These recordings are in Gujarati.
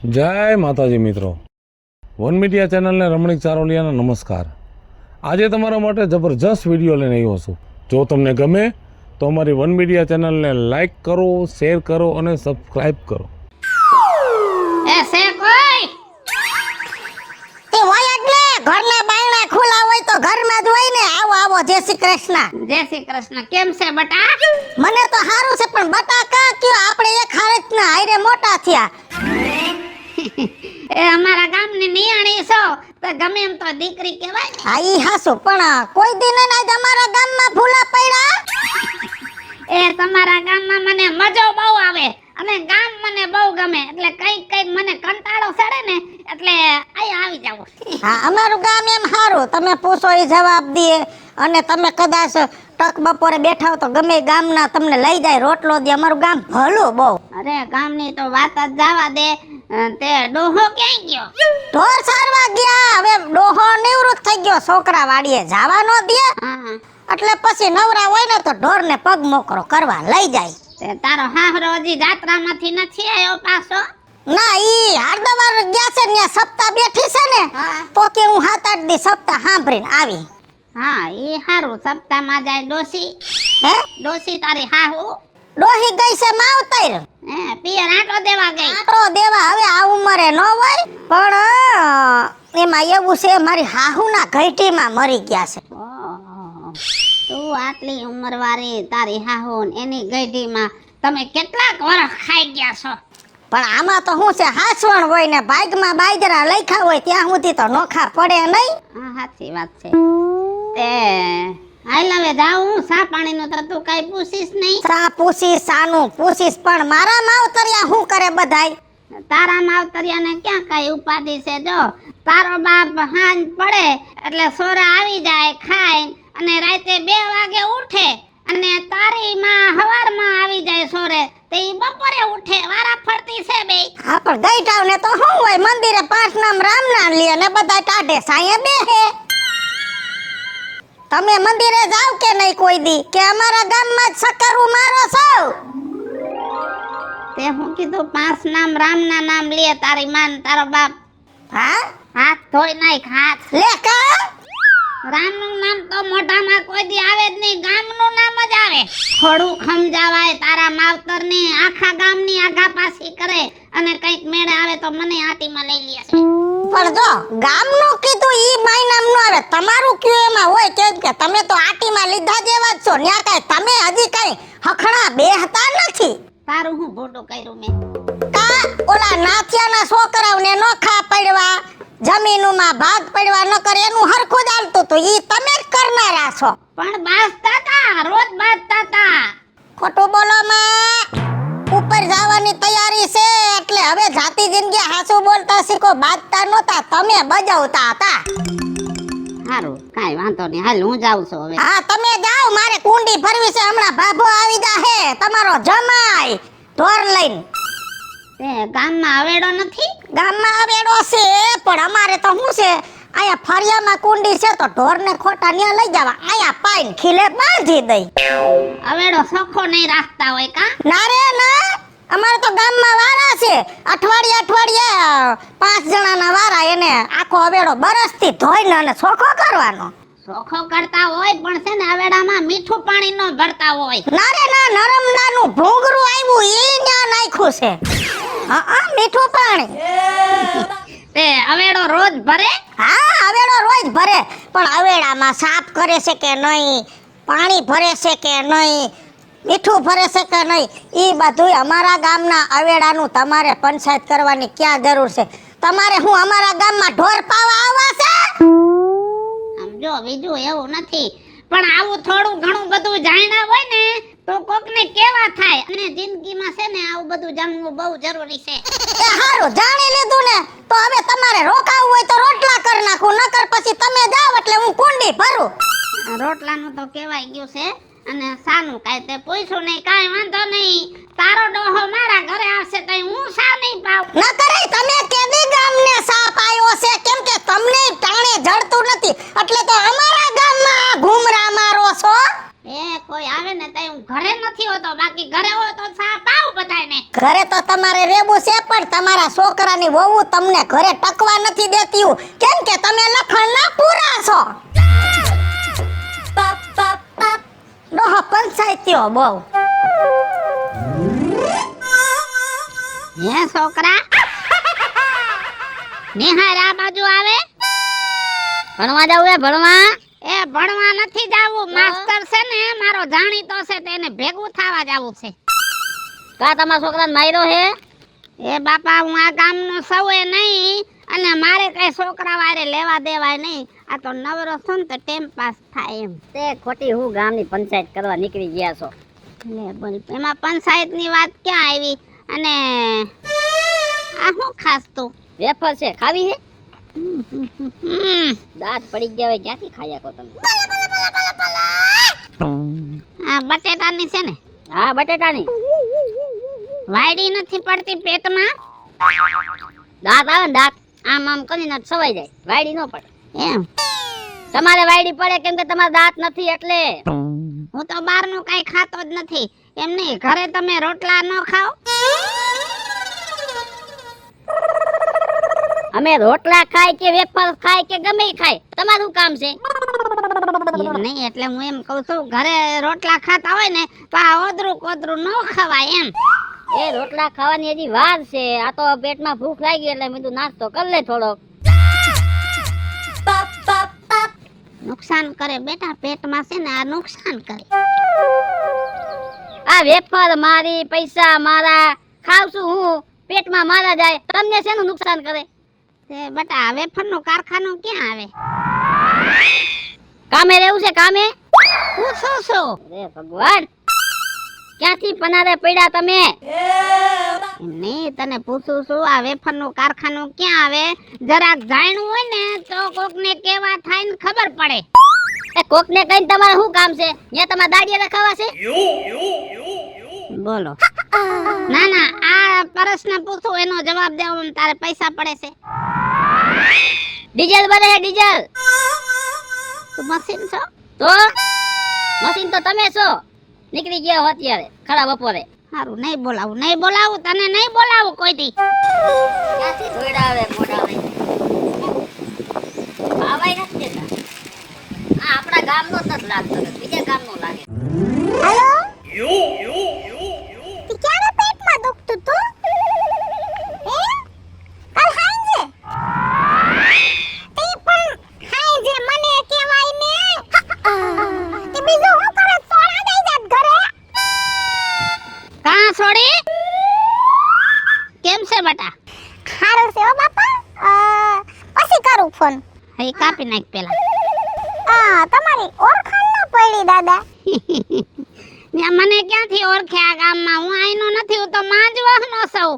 જય માતાજી મિત્રો, વન મીડિયા ચેનલને રમણીક ચારોલિયાના નમસ્કાર। આજે તમારા માટે જબરજસ્ત વિડીયો લઈને આવ્યો છું। જો તમને ગમે તો અમારી વન મીડિયા ચેનલને લાઈક કરો, શેર કરો અને સબસ્ક્રાઇબ કરો। એસે કોઈ તે હોય એટલે ઘરના બાયણા ખુલ્લા હોય તો ઘરમાં જ હોય ને। આવો આવો, જય શ્રી કૃષ્ણ। જય શ્રી કૃષ્ણ। કેમ છે બટા? મને તો સારું છે, પણ બટા કા કયો આપણે એક હારત ના હારે મોટા થયા। એ અમારા ગામની નિયાણી છો તો ગમે એમ તો દીકરી કહેવાય। હા ઈ હાસુ, પણ કોઈ દિન ને આજ અમારા ગામમાં ભૂલા પડ્યા? એ તમારા ગામમાં મને મજો બહુ આવે અને ગામ મને બહુ ગમે, એટલે કઈક મને કંટાળો સડે ને એટલે અહીં આવી જાવ। હા, અમારું ગામ એમ સારું, તમે પૂછો એ જવાબ દે, અને તમે કદાચ ટક બપોરે બેઠા હો તો ગમે ગામના તમને લઈ જાય, રોટલો દે। અમારું ગામ ભલું બહુ। અરે ગામની તો વાત જ જવા દે। તે ડોહો ક્યાં ગયો? ઢોર સારવા ગયા। હવે ડોહો નિવૃત્ત થઈ ગયો, છોકરા વાડીએ જવા નો દે, એટલે પછી નવરા હોય ને તો ઢોર ને પગ મોકરો કરવા લઈ જાય। તે તારો હાહરો હજી જાત્રામાંથી નથી આવ્યો પાછો? ના, ઈ હારદવાર ગયા છે ને, સપ્તાહ બેઠી છે ને, તો કે હું 7-8 દી સપ્તાહ સાંભળીને આવી। હા, ઈ હારું, સપ્તાહમાં જાય ડોસી। હે ડોસી તારી હાહુ? ડોહી ગઈ છે માવતર। હે પિયર આટો દેવા ગઈ? આટો દેવા હવે આ ઉંમરે ન હોય, પણ એમાં એવું છે મારી હાહુના ઘઈટીમાં મરી ગયા છે। તું આટલી ઉંમરવાળી તારી હાહુ એની ગઈટીમાં તમે કેટલાક વર્ષ ખાઈ ગયા છો? પણ આમાં તો શું છે, હાસવણ હોય ને ભાગમાં બાજરા લખ્યા હોય ત્યાં સુધી તો નોખા પડે નહીં। હા, સાચી વાત છે। તે હાલ હવે જાઉં, સા પાણીનું તો તું કઈ પૂછીશ નહીં? સા પૂછીશ, સાનું પૂછીશ, પણ મારા માવતરિયા શું કરે બધાય? તારા માવતરિયાને ક્યાં કઈ ઉપાધિ છે? જો તારો બાપ હાંજ પડે એટલે સોરા આવી જાય, ખાય અને રાતે 2 વાગે ઉઠે, અને તારી માં હવારમાં આવી જાય સોરે, તે બપોરે ઉઠે, વારા ફરતી છે બે। હા, પણ ગઈટાવને તો શું હોય, મંદિરે 5 નામ રામ નામ લે ને બધા ટાઢે સાયે બેહે। તમે મંદિરે જાવ કે નહીં કોઈ દી? કે અમારા ગામમાં જ સકરું મારો છો? તે હું કીધું 5 નામ રામ ના નામ લે તારી માન તારો બાપ? હા, હાથ ધોઈ નાખ, હાથ લે કા। રામનું નામ તો મોઢામાં કોઈ દી આવે જ નહીં, ગામનું નામ જ આવે। થોડું સમજાવાય તારા માવતરને, આખા ગામની આગા પાછી કરે અને કઈક મેળે આવે તો મને આટીમાં લઈ લે છે। પણ જો ગામનું કીધું ઈ માય નામ નો આવે, તમારું કયું એમાં હોય કે તમે તો આટીમાં લીધા જેવા જ છો, ન્યા કઈ તમે હજી કઈ હખણા બેહતા નથી। તારું હું ભોડું કર્યું મેં? કા ઓલા નાથિયાના છોકરાઓને નોખા પડવા, જમીનમાં ભાગ પડવા ન કરે એનું હરખું જ હાલતું તો ઈ તમે જ કરનારા છો। પણ બાસતા તા, રોજ બાસતા તા। ખોટું બોલો માં, ઉપર જવાની તૈયારી છે એટલે હવે જાતી જિંદગી હાસુ બોલતા શીખો, બાજતા નહોતા, તમે બજાવતા હતા। હારું, કાઈ વાંધો નહીં, હાલ હું જાઉં છું હવે। હા, તમે જાઓ, મારે કુંડી ભરવી છે, હમણાં ભાભો આવી જાહે તમારો જમાઈ ઢોર લઈને। તે ગામમાં આવેડો નથી? ગામમાં આવેડો છે, પણ અમારે તો શું છે, આયા ફરિયામાં કુંડી છે તો ઢોરને ખોટા ન્યા લઈ જવા, આયા પાઈન ખીલે બાંધી દઈ। આવેડો સખો નહીં રાખતા હોય કા? ના રે ના, અમારે તો ગામમાં વારા છે, અઠવાડિયે 5 જણાના વારા, એને આખો આવેડો બરસથી ધોઈને અને ચોખ્ખો કરવાનો। ચોખ્ખો કરતા હોય પણ છે ને આવેડામાં મીઠું પાણી ન ભરતા હોય। ના રે ના, નરમદાનું ભૂંગરું આવ્યું ઈ ન્યા નાખ્યું છે। હા, મીઠું પાણી તે અવેડો રોજ ભરે? હા, અવેડો રોજ ભરે, પણ અવેડામાં સાફ કરે છે કે નહીં, પાણી ભરે છે કે નહીં, મીઠું ભરે છે કે નહીં, ઈ બધું અમારા ગામના અવેડાનું તમારે પંચાયત કરવાની ક્યાં જરૂર છે? તમારે હું અમારા ગામમાં ઢોર પાવા આવવા છે? સમજો, બીજું એવું નથી, પણ આવું થોડું ઘણું બધું જાણ્યા હોય ને તો કોકને કેવા થાય, અને જિંદગીમાં છે ને આવું બધું જાણવું બહુ જરૂરી છે। એ હારું, જાણી લીધું ને તો હવે તમારે રોકાવું હોય તો રોટલા કરી નાખું, નકર પછી તમે જાવ એટલે હું કુંડી ભરું। રોટલાનું તો કહેવાય ગયું છે, અને સાનું કાઈ તે પૂછ્યું નહીં, કાઈ વાંધો નહીં, તારો ડોહો મારા ઘરે આવશે તો હું સા નહીં પાવ? ન કરે, તમે કેદી ગામને સા પાયો છે? કેમ કે તમને ટાણે જડતું નથી એટલે તો અમારા ગામમાં ઘુમરા મારો છો। એ કોઈ આવે ને તઈ હું ઘરે નથી હોતો, બાકી ઘરે હોય તો સા પાવ બધાય ને ઘરે તો તમારે રેબું છે પણ તમારા છોકરાની વહુ તમને ઘરે ટકવા નથી દેતી કેમ કે તમે લખણના પૂરા છો ડોહો પંચાયતીઓ બહુ હે છોકરા નિહાર આ બાજુ આવે ભણવા જાવ એ ભણવા નથી જાવું માસ્ટર છે ને મારો જાણીતો છે તેને ભેગું થવા જાવું છે કા તમારા છોકરાને માર્યો હે એ બાપા હું આ ગામનો સૌ એ નહીં અને મારે કઈ છોકરા વારે લેવા દેવાય નહીં આ તો નવરો છું ને તો ટાઈમ પાસ થાય એમ તે ખોટી હું ગામની પંચાયત કરવા નીકળી ગયા છો લે બોલ એમાં પંચાયતની વાત ક્યાં આવી અને આ શું ખાસ તું વેફર છે ખાવી છે દાંત પડી ગયા હોય ક્યાંથી ખાયા કો તમે આ બટેટાની છે ને હા બટેટાની વાયડી નથી પડતી પેટમાં દાંત આવે ને દાંત આમ આમ કરીને સવાઈ જાય વાયડી ન પડે એમ તમારે વાયડી પડે કેમ કે તમારા દાંત નથી એટલે હું તો બહારનું કઈ ખાતો જ નથી એમ નહીં ઘરે તમે રોટલા ન ખાઓ અમે રોટલા ખાય કે વેફર ખાય કે ગમે ઈ ખાય તમારું કામ છે એમ નહીં એટલે હું એમ કહું છું ઘરે રોટલા ખાતા હોય ને તો આ ઓદરું કોદરું ન ખવાય એમ એ રોટલા ખાવાની હજી વાર છે આ તો પેટમાં ભૂખ લાગી એટલે મેં કીધું નાસ્તો કરી લે થોડોક નુકસાન કરે બેટા પેટમાં છે ને આ નુકસાન કરે આ વેફર મારી પૈસા મારા ખાવશું હું પેટમાં મારા જાય તમને શેનું નુકસાન કરે તે બેટા આ વેફરનું કારખાનું ક્યાં આવે કામે રહેવું છે કામે હું શું અરે ભગવાન ક્યાંથી પનારે પડ્યા તમે નહીં તને પૂછું છું આ વેફરનું કારખાનું ક્યાં આવે જરાક જાણવું હોય ને તો કોકને કેવા થાય ને ખબર પડે એ કોકને કઈ તમારે શું કામ છે ત્યાં તમારે દાડિયા રખાવા છે બોલો ના ના આ પ્રશ્ન પૂછું એનો જવાબ દેવામાં તારે પૈસા પડે છે ડીઝલ બને ડીઝલ તું મશીન છો તો મશીન તો તમે છો નીકળી ગયા હો અત્યારે ખડા બપોરે સારું નહીં બોલાવું તને નહીં બોલાવું કોઈથી ક્યાંથી ધોઈડા આવે મોઢા આવે આવાય નથી દેતા આ આપણા ગામનો જ નથી લાગતો બીજા ગામનો લાગે હેલો તી ક્યારે પેટમાં દુખતું તું હે કાલ હાંજે તી પણ હાંજે મને કહેવાય ને તી બીજું હું કરે સોડા દઈ જાત ઘરે કા છોડી કેમ છે બેટા ખારું છે ઓ બાપા પછી કરું ફોન હે કાપી નાખ પેલા તમારી ઓળખાણ ન પડી દાદા મને ક્યાંથી ઓળખે આ ગામમાં હું આઈનો નથી હું તો માંજવાનો છું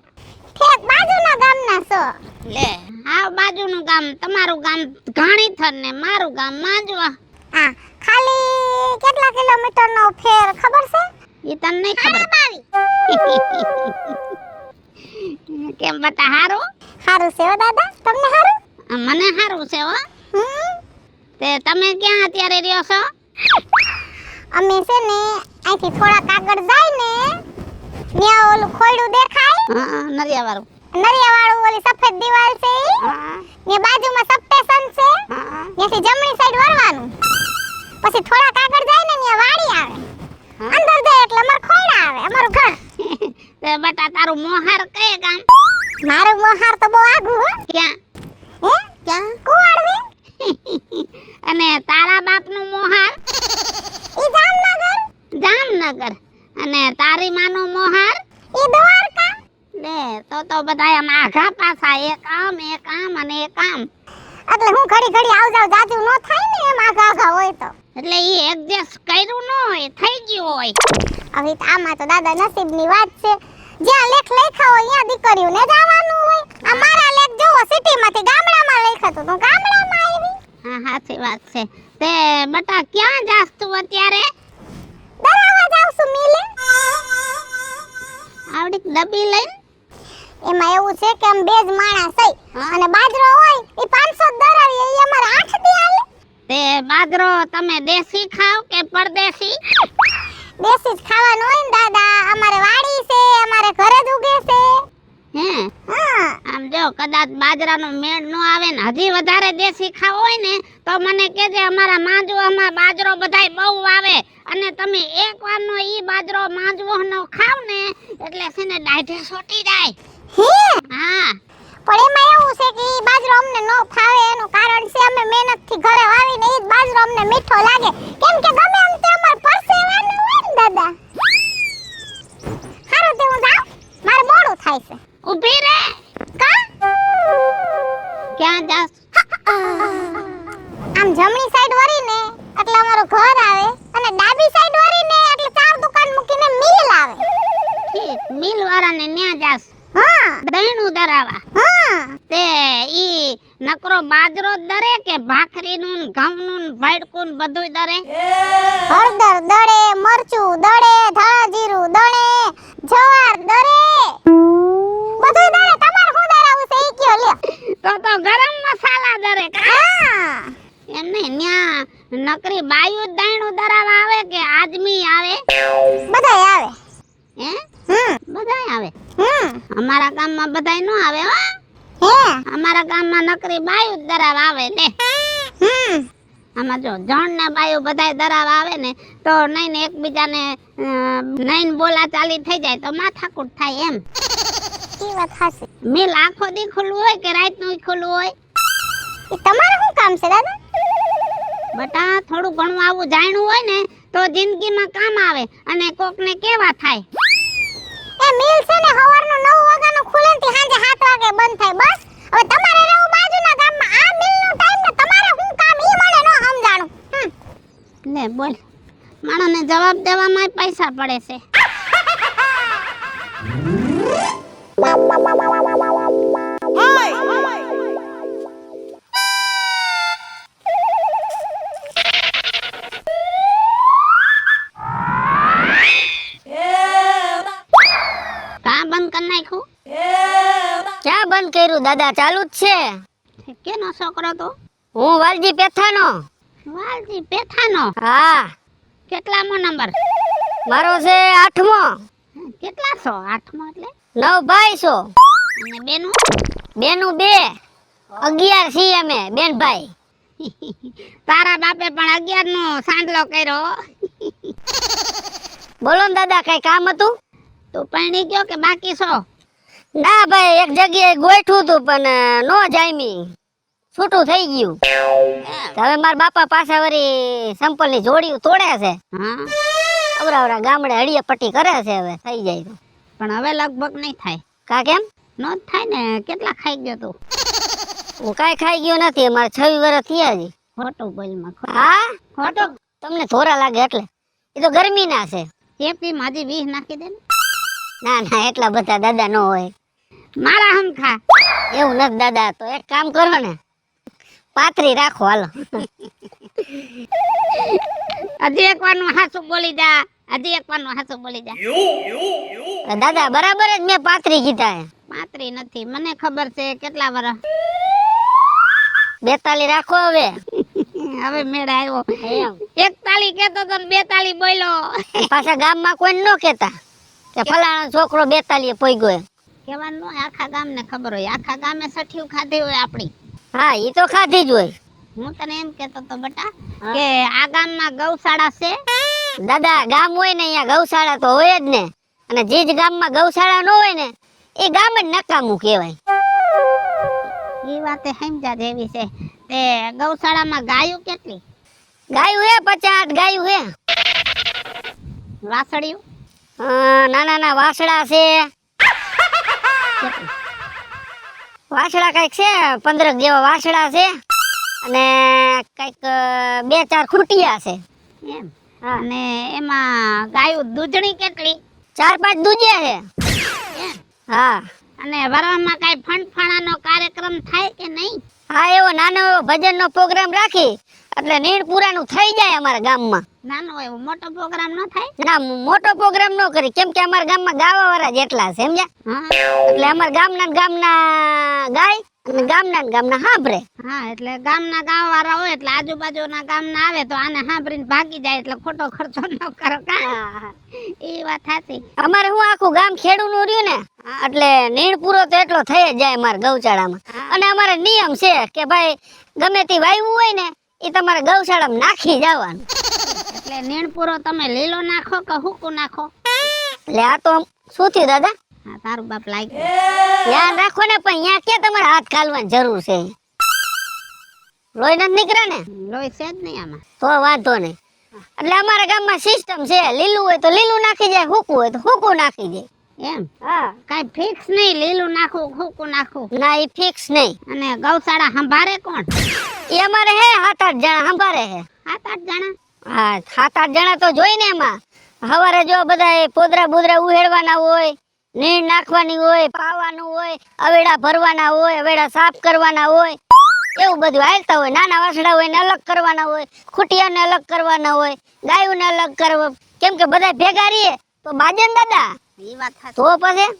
ઠેક બાજુના ગામના છો લે આ બાજુનું ગામ તમારું ગામ ઘાણીથર ને મારું ગામ માંજવા હા ખાલી કેટલા કિલોમીટરનો ફેર ખબર છે ઈ તને નહીં ખબર કેમ બતા હારું છે હો દાદા તમને હારું મને હારું છે હો તે તમે ક્યાં અત્યારે રહ્યો છો અમે છે ને અહીંથી થોડા કાગળ જાય ને ત્યાં ઓલું ખોયડું દેખાય નરિયાવાળું ઓલી સફેદ દિવાલ છે ને બાજુમાં સબસ્ટેશન છે ત્યાંથી જમણી સાઈડ વળવાનું પછી થોડા કાગળ જાય ને ત્યાં વાડી આવે અંદર જાય એટલે અમાર ખોયડા આવે અમારું ઘર તે બટા તારું મોહાર કયે ગામ મારું મોહાર તો બહુ આગું હો ક્યાં હે ક્યાં કુવાડવી અને તારા બાપનું મોહાર ઈ જામનગર અને તારી માનું મોહાર ઈ દ્વારકા લે તો બધાય આમ આઘા પાછા એક આમ અને એક આમ એટલે હું ઘડી આવ જાવ જાજુ નો થાય ને એમ આઘા હોય તો એટલે ઈ એડજસ્ટ કર્યું ન હોય થઈ ગયું હોય હવે આમાં તો દાદા નસીબની વાત છે જ્યાં લેખ લખ્યા હોય ત્યાં દીકરીઓને જવાનું હોય આ મારા લેખ જોવો સિટીમાંથી ગામડામાં લખ્યા તો ગામડામાં આવી હા સાચી વાત છે તે બટા ક્યાં જાસ તું અત્યારે દરાવા જાવ છું મિલે આવડી ડબ્બી લઈને એમાં એવું છે કે આમ બે જ માણસ છે અને બાજરો હોય એ 500 દરાવી એ અમારે 8 દી આલે તે બાજરો તમે દેશી ખાવ કે પરદેશી દેશી જ ખાવાનું હોય ને દાદા અમારે વાડી છે અમારે ઘરે જ કદાચ બાજરાનો મેળ ન આવે ને હજી વધારે દેશી ખાવ હોય ને તો મને કહેજે, અમારા માંજવામાં બાજરો બધાય બહુ આવે અને તમે એકવારનો ઈ બાજરો માંજવાનો ખાવ ને એટલે છે ને ડાઢે સોટી જાય. હા, પણ એમાં એવું છે કે ઈ બાજરો અમને ન ફાવે એનું કારણ છે અમે મહેનતથી ઘરે વાવીને ઈ જ બાજરો અમને મીઠો લાગે, કેમ કે ગમે એમ તે અમાર પરસેવાનું હોય ને દાદા. હારું તે હું જાઉં, મારે મોડું થાય છે. ઊભી રે. કા ક્યાં જાસ? આમ જમણી સાઈડ વળીને એટલે અમારું ઘર આવે અને ડાબી સાઈડ વળીને એટલે ચાર દુકાન મૂકીને મિલ આવે. ઠીક, મિલ વાળાને ન્યા જાસ. હા દહીણું દરાવા. હા, તે ઈ નકરો બાજરો જ દરે કે ભાખરીનું ને ઘઉંનું ને ભડકું ને બધુંય દરે? હળદર દળે, મરચું દળે, ધાણા જીરું દળે, જવાર દળે, બધું દળે. તમારે શું દળાવું છે ઈ કયો લ્યો. તો ગરમ મસાલા દરે કા? હા, એમ નહીં, ન્યા નકરી બાયું જ દહીણું દરાવા આવે કે આદમી આવે? બધાય આવે. હે? હમ બધાય આવે. હમ અમારા ગામમાં બધાય ન આવે હો. હે અમારા ગામમાં નકરી બાયું જ દરાવા આવે ને. હમ આમાં જો જણ ને બાયું બધાય દરાવા આવે ને તો નહીં ને એકબીજાને નહીં બોલા ચાલી થઈ જાય તો માથાકૂટ થાય એમ. ઈ વાત હાચી. મિલ આખો દી ખુલ્લું હોય કે રાતનું ખુલ્લું હોય? ઈ તમારે શું કામ છે દાદા? બટા થોડું ઘણું આવું જાણ્યું હોય ને તો જિંદગીમાં કામ આવે અને કોકને કેવા થાય. એ મિલ છે ને સવારનો 9 વાગ્યાનો ખુલે ને થી સાંજે 7 વાગે બંધ થાય. બસ હવે તમારે રહેવું બાજુના ગામમાં. આ મિલનો ટાઈમ ને તમારે શું કામ ઈ મને ન સમજાણું. લે બોલ, માણસને જવાબ દેવામાં પૈસા પડે છે. કા બંધ કરી નાખ્યું? ક્યાં બંધ કર્યું દાદા, ચાલુ જ છે. કેનો છોકરો તો? હું વાલજી પેથાનો. વાલજી પેથાનો? હા, કેટલામો નંબર? મારો છે 8મો. કેટલા છો? 8મો એટલે? 9 ભાઈ છો. અને બેનું? બેનું 2. 11 છીએ અમે બેન ભાઈ. તારા બાપે પણ 11 નો સાંડલો કર્યો. બોલો ને દાદા, કઈ કામ હતું? તું પરણી ગયો કે બાકી છો? ના ભાઈ, એક જગ્યાએ ગોઠવું હતું પણ નો જામી, છૂટું થઈ ગયું. હવે મારા બાપા પાછા વળી સંપલ ની જોડી તોડે છે. હા, અવરાવરા ગામડે હળિયા પટ્ટી કરે છે. હવે થઈ જાય તો. પણ હવે લગભગ નહીં થાય. કા કેમ? નો જ થાય ને. કેટલા ખાઈ ગયો તું? હું કાઈ ખાઈ ગયો નથી. મારે 26 વર્ષ થયા છે. ખોટું બોલમાં. હા, ખોટું. તમને થોડા લાગે એટલે. એ તો ગરમી ના છે. ચેપી માજી 20 નાખી દે ને. ના ના, એટલા બધા દાદા ન હોય. મારા હમ ખા. એવું નથી દાદા. તો એક કામ કરો ને, 35 રાખો હાલો. હજી એક વાર નું હાસું બોલી જા. હજી એક વાર નું હાસું બોલી જા. દાદા બરાબર જ મેં 35 કીધા હે. 35 નથી, મને ખબર છે. કેટલા વર્ષ? 42 રાખો હવે. હવે મેળ આવ્યો. એમ 41 કેતો તો ને 42 બોલ્યો. પાછા ગામમાં કોઈ ન કેતા કે ફલાણો છોકરો 42 પોઈગો એમ. કેવાનું હોય, આખા ગામને ખબર હોય. આખા ગામે સઠિયું ખાધી હોય આપણી. હા, ઈ તો ખાધી જ હોય. હું તને એમ કેતો તો બટા કે આ ગામમાં ગૌશાળા છે? દાદા ગામ હોય ને અહીંયા ગૌશાળા તો હોય જ ને. અને જે જ ગામમાં ગૌશાળા ન હોય ને એ ગામ જ નકામું કહેવાય. એ વાતે સમજા જેવી છે. તે ગૌશાળામાં ગાયું કેટલી? ગાયું હે 50 ગાયું હે. વાસળિયું નાના નાના વાસડા છે. કેટલી? વાસડા કઈક છે 15 જેવા વાસડા છે. અને કઈક 2-4 ખૂટિયા છે એમ. હા. અને એમાં ગાયું દૂધણી કેટલી? 4-5 દૂધિયા છે. એમ. હા અને વરવામાં કઈ ફંડફાણાનો કાર્યક્રમ થાય કે નહીં? હા, એવો નાનો એવો ભજનનો પ્રોગ્રામ રાખી એટલે નીણપુરાનું થઈ જાય અમારા ગામમાં. નાનો એવો મોટો પ્રોગ્રામ ન થાય? ના, મોટો પ્રોગ્રામ ન કરી, કેમ કે અમારા ગામમાં ગાવાવાળા જેટલા છે સમજ્યા. હા એટલે અમારા ગામના ને ગામના ગાય અને ગામના ને ગામના સાંભળે. હા, એટલે ગામના ગામવાળા હોય એટલે આજુબાજુના ગામના આવે તો આને સાંભળીને ભાગી જાય એટલે ખોટો ખર્ચો ન કરો. કા એ વાત સાચી. અમારે હું આખું ગામ ખેડૂનું રહ્યું ને એટલે નીણ પૂરો તો એટલો થઈ જ જાય મારા ગૌશાળામાં. અને અમારે નિયમ છે કે ભાઈ ગમે તે વાવ્યું હોય ને એ તમારે ગૌશાળામાં નાખી જવાનું. એટલે નીણપુરો તમે લીલો નાખો કે હૂકું નાખો? એટલે આ તો શું થયું દાદા? હા, તારું બાપ લાગ્યું. ધ્યાન રાખો ને, પણ અહીંયા ક્યાં તમારે હાથ ખાલવાની જરૂર છે? લોહી નથી નીકળે ને લોહી છે જ નહીં આમાં. તો વાંધો નહીં. એટલે અમારા ગામમાં સિસ્ટમ છે, લીલું હોય તો લીલું નાખી જાય, હૂકું હોય તો હૂકું નાખી જાય. એમ હા, કાઈ ફિક્સ નહીં, લીલું નાખું હૂકું નાખું? ના એ ફિક્સ નહીં. અને ગૌશાળા સંભાળે કોણ? એ અમારે હે 7-8 જણા સંભાળે હે. 7-8 જણા? હા, 7-8 જણા તો જોઈ ને એમાં. સવારે જો બધા પોદરા બોદરા ઉહેડવાના હોય, નીણ નાખવાની હોય, પાવાનું હોય, અવેડા ભરવાના હોય, અવેડા સાફ કરવાના હોય, એવું બધું હાલતા હોય. નાના વાસડા હોય ને અલગ કરવાના હોય, ખૂટિયાને અલગ કરવાના હોય, ગાયોને અલગ કરવા. કેમ કે બધા ભેગા રહીએ તો બાજે ને દાદા. ઈ વાત સાચી. તો પછી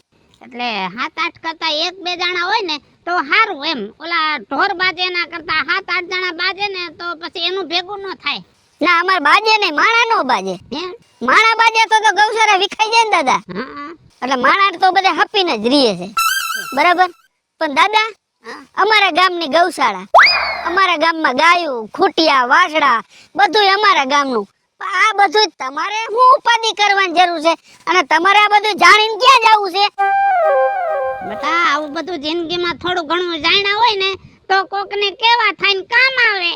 એટલે 7-8 કરતા 1-2 જણા હોય ને તો સારું એમ. ઓલા ઢોર બાજે ના કરતા 7-8 જણા બાજે ને તો પછી એનું ભેગું ન થાય. ના, અમારે બાજે નહીં, માણા નો બાજે. હે? માણા બાજે તો ગૌશાળા વિખાઈ જાય ને દાદા. હા. એટલે માણા તો બધા હપીને જ રહીએ છે, બરાબર. પણ દાદા, અમારા ગામની ગૌશાળા, અમારા ગામમાં ગાયું, ખૂટિયા, વાસડા બધું અમારા ગામનું. પણ આ બધું તમારે શું ઉપાધિ કરવાની જરૂર છે? અને તમારે આ બધું જાણીને ક્યાં જવું છે? બેટા, આવું બધું જિંદગીમાં થોડું ઘણું જાણ્યા હોય ને તો કોકને કેવા થાય ને કામ આવે.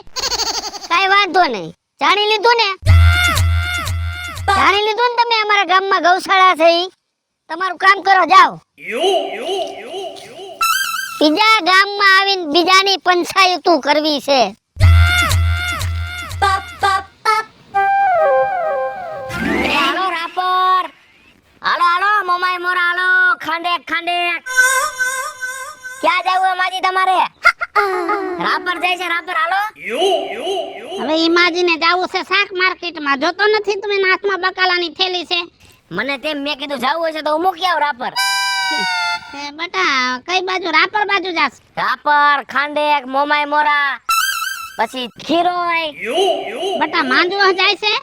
કાઈ વાંધો નહીં, જાણી લીધું ને? જાણી લીધું ને તમે અમારા ગામમાં ગૌશાળા છે ઈ? તમારું કામ કરો, જાઓ. બીજા ગામમાં આવીને બીજાની પંચાયતું કરવી છે. હાલો રાપર, હાલો હાલો મોમાઈ મોરા, હાલો ખાંડેક ખાંડેક. ક્યાં જાવું અમાજી તમારે? રાપર જાય છે, રાપર હાલો. હવે ઈમાજીને જાવું છે શાક માર્કેટમાં. જોતો નથી તમે હાથમાં બકાલાની થેલી છે? મને તેમ મેં કીધું જાવું હશે તો હું મૂકી આવું રાપર. બેટા, કઈ બાજુ? રાપર બાજુ જાસ? રાપર, ખાંડેક, મોમાઈ મોરા, પછી ખીરોય. બેટા, માંજવા જાય છે?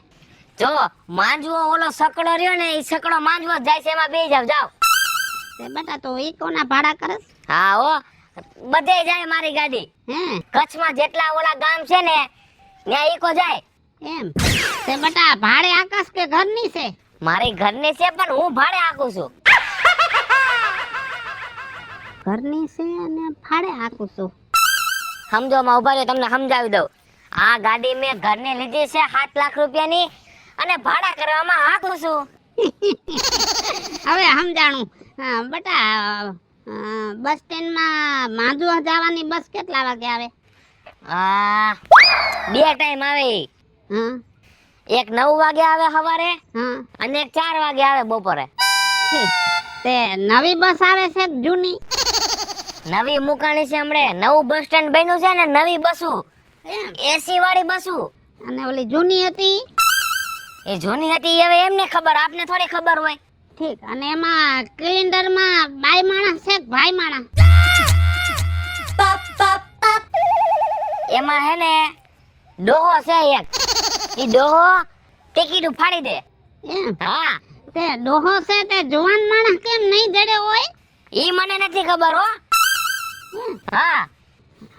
જો માંજવો ઓલો સકડો રહ્યો ને, ઈ સકડો માંજવો જાય છે, એમાં બેસી જાવ, જાવ. બેટા, તો ઈ કોના ભાડા કરે? હા હો, બધે જાય મારી ગાડી. હે કચ્છમાં જેટલા ઓલા ગામ છે ને ત્યાં ઈકો જાય. એમ? તે બેટા, ભાડે આકાશ કે ઘરની છે? મારી ઘરની છે પણ હું ભાડે આકું છું. ઘરની છે અને ભાડે આકું છું. સમજો માં ઉભા રહ્યો, તમને સમજાવી દઉં. આ ગાડી મેં ઘરની લીધી છે 7 લાખ રૂપિયાની, અને ભાડા કરવામાં આકું છું. હવે સમજાણું. હા, બેટા, બસ સ્ટેન્ડમાં માંજવા જવાની બસ કેટલા વાગે આવે? 2 ટાઈમ આવે. હા એક 9 વાગે આવે સવારે, હા. અને એક 4 વાગે આવે બપોરે. ઠીક. તે નવી બસ આવે છે કે જૂની? નવી મુકાણી છે હમણે. નવું બસ સ્ટેન્ડ બન્યું છે ને, નવી બસુ, એમ? એસી વાળી બસુ. અને ઓલી જૂની હતી? એ જૂની હતી, હવે એમને ખબર, આપને થોડી ખબર હોય. ઠીક. અને એમાં સિલિન્ડરમાં બાઈ માણસ છે કે ભાઈ માણસ? એમાં હે ને ડોહો છે એક. ઈ ડોહો ટિકિટ ફાડી દે. એમ? હા, તે ડોહો છે તે જુવાન માણસ કેમ નહીં જડે હોય? ઈ મને નથી ખબર હો. હા,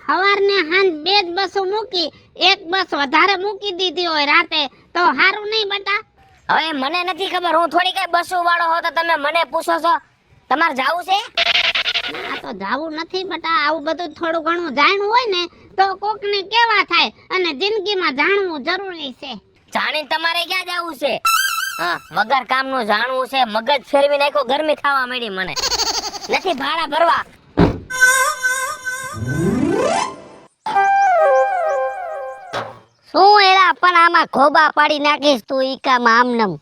સવારને હાંજ 2 જ બસો મૂકી, એક બસ વધારે મૂકી દીધી હોય રાતે, તો સારું નહીં બેટા? હવે મને નથી ખબર, હું થોડી કઈ બસુ વાળો હો તો તમે મને પૂછો છો. તમારે જાવું છે? આ તો જાવું નથી બેટા. આવું બધું થોડું ઘણું જાણવું હોય ને તો કોકને કેવા થાય, અને જિંદગીમાં જાણવું જરૂરી છે. જાણીને તમારે ક્યાં જાવું છે? હા, વગર કામનું જાણવું છે. મગજ ફેરવી નાખ્યો, ગરમી થવા માંડી મને. નથી ભાડા ભરવા. શું એલા પણ આમાં ખોબા પાડી નાખીશ તું ઈકામાં આમનમ?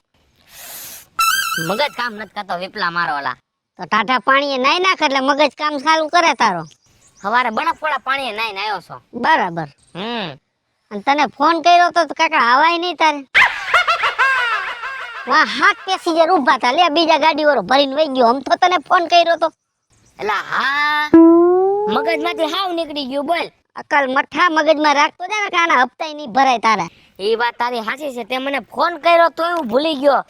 મગજ કામ નથી કરતો વિપલા મારો ઓલા. તો ટાઢા પાણીએ નાઈ નાખ એટલે મગજ કામ ચાલુ કરે તારો. સવારે બરફવાળા પાણીએ નાઈને આવ્યો છો. બરાબર. અને તને ફોન કર્યો તો કાકા આવાય નહીં તારે. વાહ, 7 પેસેન્જર ઊભા હતા, લે બીજા ગાડી વાળો ભરીને વઈ ગયો. આમ તો તને ફોન કર્યો તો. એલા હા, મગજમાંથી હાવ નીકળી ગયું. બોલ, અકલ મઠા મગજમાં રાખતો જા ને, કાના હપ્તાય નહીં ભરાય તારા. એ વાત તારી સાચી છે. તે મને ફોન કર્યો તો હું ભૂલી ગયો.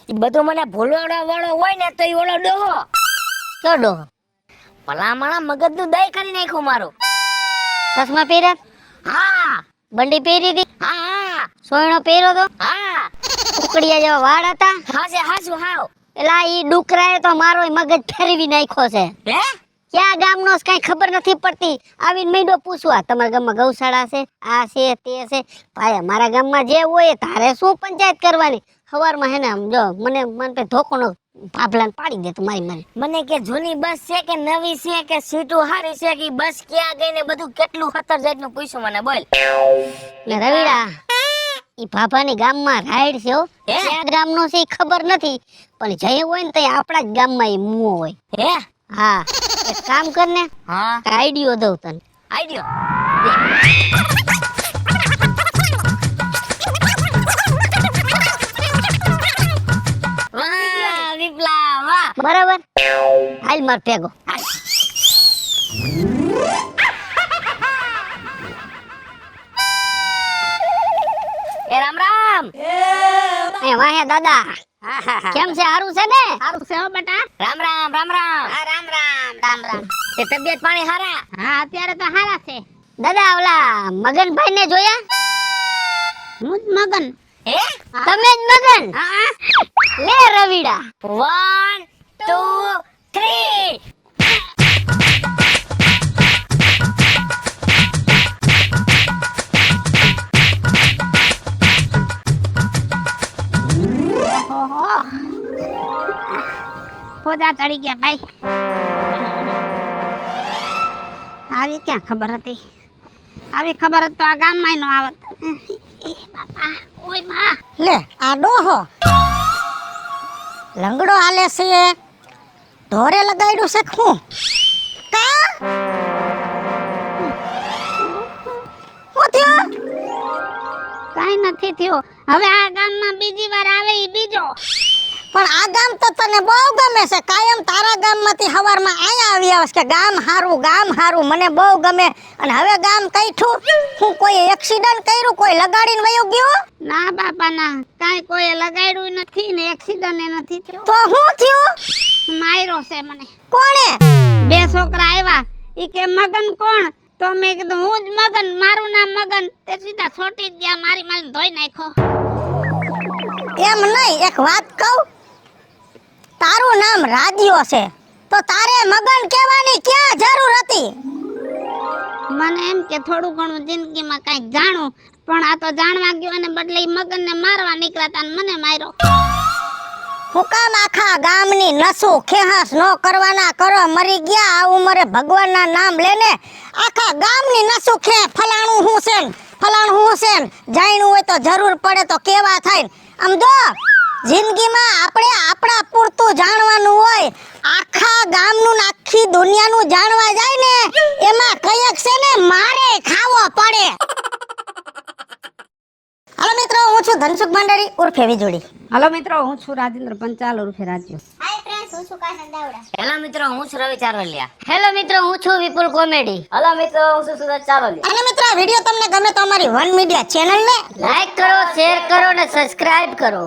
ઈ બધો મને ભોલવાડો વાળો હોય ને તો ઈ ઓલો ડોહો કયો ડોહો? ભલામણા મગજનું દહીં કરી નાખ્યું મારું. ચશ્મા પહેર્યા? હા બંડી પહેરી હતી? હા સોયણો પહેર્યો તો? હા ઉકડિયા જેવા વાળ હતા? હાસે હાસુ હાવ. એલા ઈ ડુકરાએ તો મારો મગજ ફેરવી નાખ્યો છે. હે ક્યાં ગામનો છે કાંઈ ખબર નથી પડતી. આવીને મેંડો પૂછવા તમારા ગામમાં ગૌશાળા છે, આ છે તે છે. ભાઈ અમારા ગામમાં જે હોય એ તારે શું પંચાયત કરવાની? સવારમાં હે ને આમ જો મને ધોકોનો ભાભલાને પાડી દે તું મારી. મને કે જૂની બસ છે કે નવી છે કે સીટું હારી છે કે બસ ક્યાં ગઈ ને બધું કેટલું ખતર જાતનું પૂછ્યું મને બોલ. લે રવિડા ઈ ભાભાની ગામમાં રાઈડ છે હો. હે? ક્યાં ગામનો છે ઈ ખબર નથી પણ જઈ હોય ને તો આપણા જ ગામમાં ઈ મુઓ હોય. હે હા એક કામ કર ને હા આઈડિયો દઉં તને. આઈડિયો વાહ વિપ્લા વાહ. બરાબર હાલ માર ભેગો. એ રામ રામ. એ વાહે દાદા કેમ છે? હારું છે ને? સારું છે હો બેટા. રામ રામ રામ રામ. હા રામ રામ રામ રામ. તે તબિયત પાણી હારા? હા અત્યારે તો હારા છે. દાદા ઓલા મગનભાઈ ને જોયા? હું જ મગન. હે તમે જ મગન? હા લે રવિડા 1 2 3. ઓહો ખોદા ચડી ગયા ભાઈ. આવી ક્યાં ખબર હતી? આવી ખબર હતી તો આ ગામમાં નો આવત. એ બાપા ઓય માં. લે આ ડોહો લંગડો હાલે છે. ઢોરે લગાડ્યું છે હું કા હું થયો? કાઈ નથી થયો. હવે આ ગામમાં બીજી વાર આવે ઈ બીજો. પણ આ ગામ તો તને બહુ ગમે છે. કાયમ તારા ગામમાંથી હવારમાં આયા આવી આવસ કે ગામ હારું મને બહુ ગમે. અને હવે ગામ કઈઠું હું કોઈ એક્સિડન્ટ કર્યું કોઈ લગાડીને વયો ગયો? ના બાપા ના કાઈ કોઈ લગાડ્યું નથી ને એક્સિડન્ટ એ નથી થયો. તો હું થયું? માર્યો છે મને. કોણે? બે છોકરા આવ્યા ઈ કે મગન કોણ? તો મેં કીધું હું જ મગન, મારું નામ મગન. તે સીધા છોટી જ ગયા, મારી મારીને ધોઈ નાખ્યો. એમ નહીં, એક વાત કહું, તારું નામ રાજીઓ છે તો તારે મગન કહેવાની ક્યાં જરૂર હતી? મને એમ કે થોડું ઘણું જિંદગીમાં કંઈક જાણું, પણ આ તો જાણવા ગયો અને બદલે ઈ મગનને મારવા નીકળ્યા અને મને માર્યો. હું કામ આખા ગામની નસું ખેહાસ નો કરવાના કરો? મરી ગયા આ ઉંમરે ભગવાનના નામ લેને આખા ગામની નસું ખે. ફલાણું હું છે ને ફલાણું હું છે ને જાણ્યું હોય તો જરૂર પડે તો કેવા થાય. આમ જો જિંદગીમાં આપણે આપણા પૂરતું જાણવાનું હોય. આખા ગામનું ને આખી દુનિયાનું જાણવા જાય ને એમાં કયક છે ને મારે ખાવો પડે. હાલો મિત્રો, હું છું ધનસુખ ભંડારી ઉર્ફે વીજળી. હાલો મિત્રો, હું છું રાજેન્દ્ર પંચાલ ઉર્ફે રાજ્યો. હાય ફ્રેન્ડ્સ, હું છું કાસન દાવડા. હેલો મિત્રો, હું છું રવિ ચારવલિયા. હેલો મિત્રો હું છું વિપુલ કોમેડી. હેલો મિત્રો, હું છું સુરજ ચારવલિયા. અને મિત્રો આ વિડિયો તમને ગમે તો અમારી વન મીડિયા ચેનલને લાઈક કરો, શેર કરો અને સબસ્ક્રાઇબ કરો.